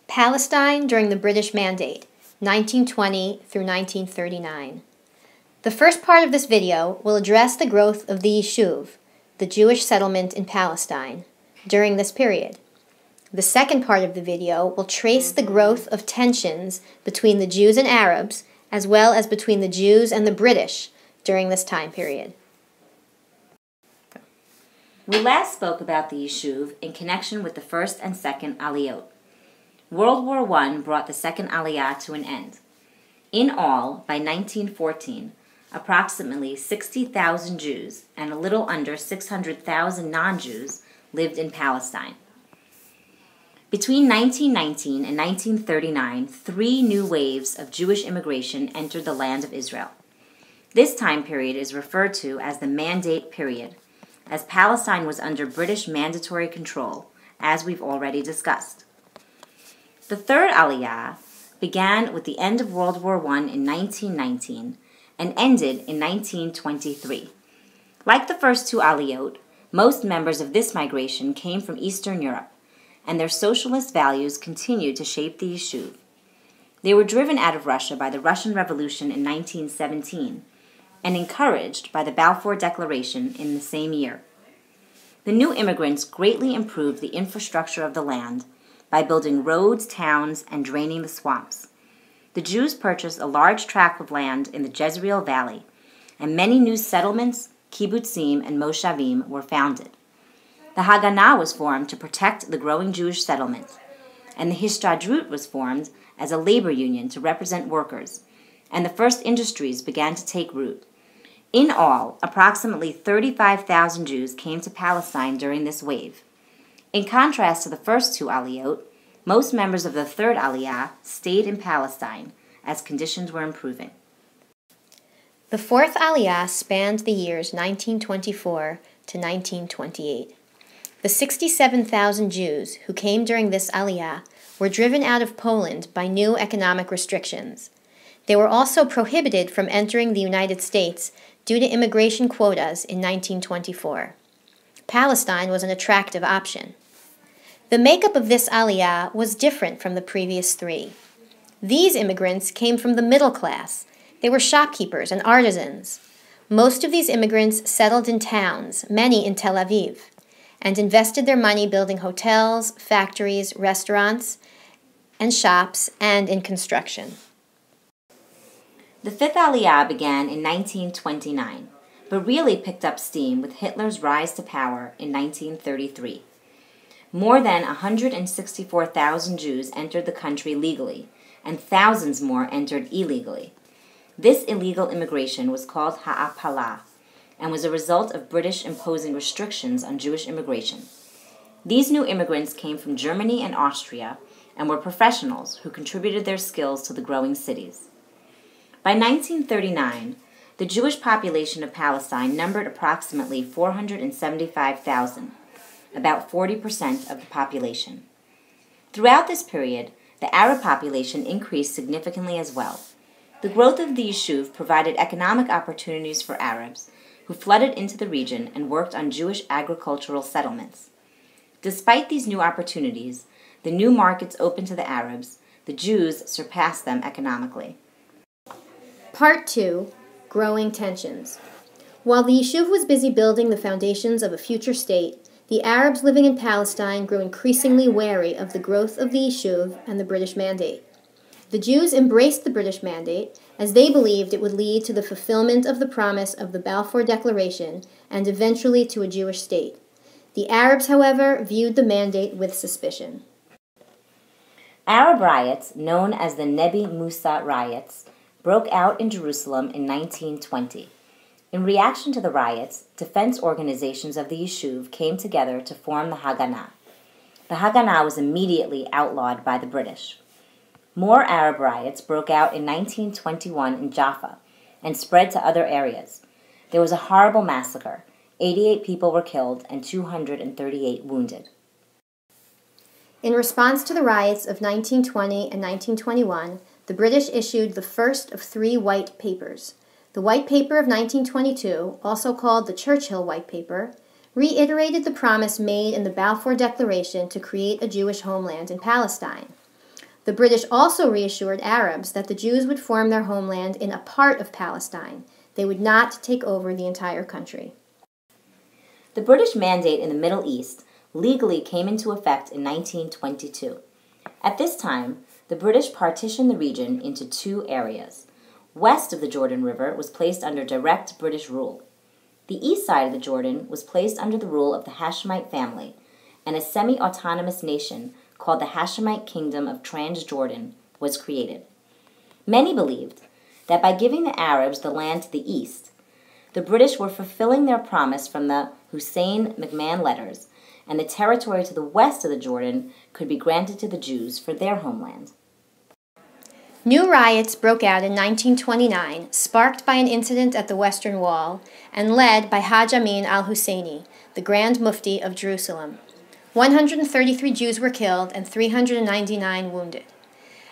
Palestine during the British Mandate, 1920 through 1939. The first part of this video will address the growth of the Yishuv, the Jewish settlement in Palestine, during this period. The second part of the video will trace the growth of tensions between the Jews and Arabs, as well as between the Jews and the British during this time period. We last spoke about the Yishuv in connection with the first and second Aliyot. World War I brought the second Aliyah to an end. In all, by 1914, approximately 60,000 Jews and a little under 600,000 non-Jews lived in Palestine. Between 1919 and 1939, 3 new waves of Jewish immigration entered the land of Israel. This time period is referred to as the Mandate period, as Palestine was under British mandatory control, as we've already discussed. The third Aliyah began with the end of World War I in 1919 and ended in 1923. Like the first 2 Aliyot, most members of this migration came from Eastern Europe, and their socialist values continued to shape the Yishuv. They were driven out of Russia by the Russian Revolution in 1917 and encouraged by the Balfour Declaration in the same year. The new immigrants greatly improved the infrastructure of the land by building roads, towns, and draining the swamps. The Jews purchased a large tract of land in the Jezreel Valley, and many new settlements, kibbutzim, and moshavim were founded. The Haganah was formed to protect the growing Jewish settlement, and the Histadrut was formed as a labor union to represent workers, and the first industries began to take root. In all, approximately 35,000 Jews came to Palestine during this wave. In contrast to the first 2 Aliyot, most members of the third Aliyah stayed in Palestine as conditions were improving. The fourth Aliyah spanned the years 1924 to 1928. The 67,000 Jews who came during this Aliyah were driven out of Poland by new economic restrictions. They were also prohibited from entering the United States due to immigration quotas in 1924. Palestine was an attractive option. The makeup of this Aliyah was different from the previous 3. These immigrants came from the middle class. They were shopkeepers and artisans. Most of these immigrants settled in towns, many in Tel Aviv, and invested their money building hotels, factories, restaurants, and shops, and in construction. The fifth Aliyah began in 1929, but really picked up steam with Hitler's rise to power in 1933. More than 164,000 Jews entered the country legally, and thousands more entered illegally. This illegal immigration was called ha'apalah, and was a result of British imposing restrictions on Jewish immigration. These new immigrants came from Germany and Austria, and were professionals who contributed their skills to the growing cities. By 1939, the Jewish population of Palestine numbered approximately 475,000, about 40% of the population. Throughout this period, the Arab population increased significantly as well. The growth of the Yishuv provided economic opportunities for Arabs, who flooded into the region and worked on Jewish agricultural settlements. Despite these new opportunities, the new markets open to the Arabs, the Jews surpassed them economically. Part 2. Growing tensions. While the Yishuv was busy building the foundations of a future state, the Arabs living in Palestine grew increasingly wary of the growth of the Yishuv and the British Mandate. The Jews embraced the British Mandate as they believed it would lead to the fulfillment of the promise of the Balfour Declaration and eventually to a Jewish state. The Arabs, however, viewed the mandate with suspicion. Arab riots, known as the Nebi Musa riots, broke out in Jerusalem in 1920. In reaction to the riots, defense organizations of the Yishuv came together to form the Haganah. The Haganah was immediately outlawed by the British. More Arab riots broke out in 1921 in Jaffa and spread to other areas. There was a horrible massacre. 88 people were killed and 238 wounded. In response to the riots of 1920 and 1921, the British issued the first of 3 white papers. The White Paper of 1922, also called the Churchill White Paper, reiterated the promise made in the Balfour Declaration to create a Jewish homeland in Palestine. The British also reassured Arabs that the Jews would form their homeland in a part of Palestine. They would not take over the entire country. The British Mandate in the Middle East legally came into effect in 1922. At this time, the British partitioned the region into two areas. West of the Jordan River was placed under direct British rule. The east side of the Jordan was placed under the rule of the Hashemite family, and a semi-autonomous nation called the Hashemite Kingdom of Transjordan was created. Many believed that by giving the Arabs the land to the east, the British were fulfilling their promise from the Hussein-McMahon letters, and the territory to the west of the Jordan could be granted to the Jews for their homeland. New riots broke out in 1929, sparked by an incident at the Western Wall, and led by Haj Amin al-Husseini, the Grand Mufti of Jerusalem. 133 Jews were killed and 399 wounded.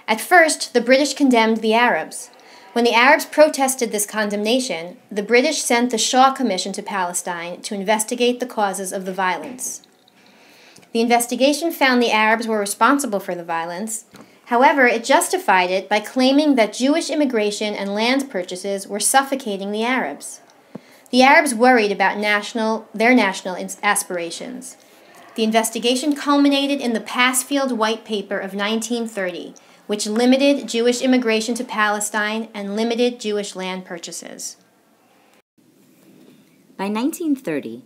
At first, the British condemned the Arabs. When the Arabs protested this condemnation, the British sent the Shaw Commission to Palestine to investigate the causes of the violence. The investigation found the Arabs were responsible for the violence. However, it justified it by claiming that Jewish immigration and land purchases were suffocating the Arabs. The Arabs worried about their national aspirations. The investigation culminated in the Passfield White Paper of 1930, which limited Jewish immigration to Palestine and limited Jewish land purchases. By 1930,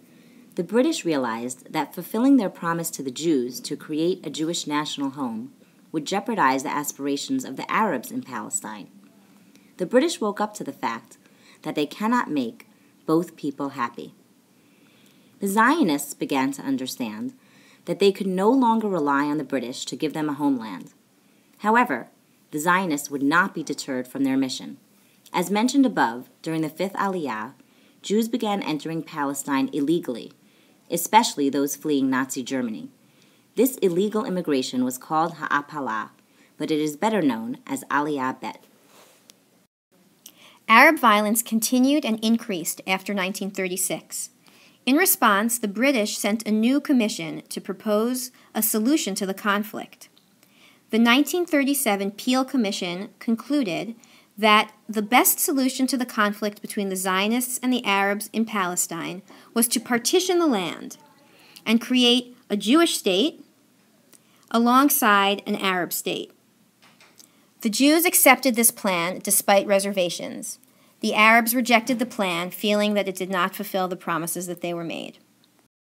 the British realized that fulfilling their promise to the Jews to create a Jewish national home would jeopardize the aspirations of the Arabs in Palestine. The British woke up to the fact that they cannot make both people happy. The Zionists began to understand that they could no longer rely on the British to give them a homeland. However, the Zionists would not be deterred from their mission. As mentioned above, during the Fifth Aliyah, Jews began entering Palestine illegally, especially those fleeing Nazi Germany. This illegal immigration was called Ha'apalah, but it is better known as Aliyah Bet. Arab violence continued and increased after 1936. In response, the British sent a new commission to propose a solution to the conflict. The 1937 Peel Commission concluded that the best solution to the conflict between the Zionists and the Arabs in Palestine was to partition the land and create a Jewish state alongside an Arab state. The Jews accepted this plan despite reservations. The Arabs rejected the plan, feeling that it did not fulfill the promises that they were made.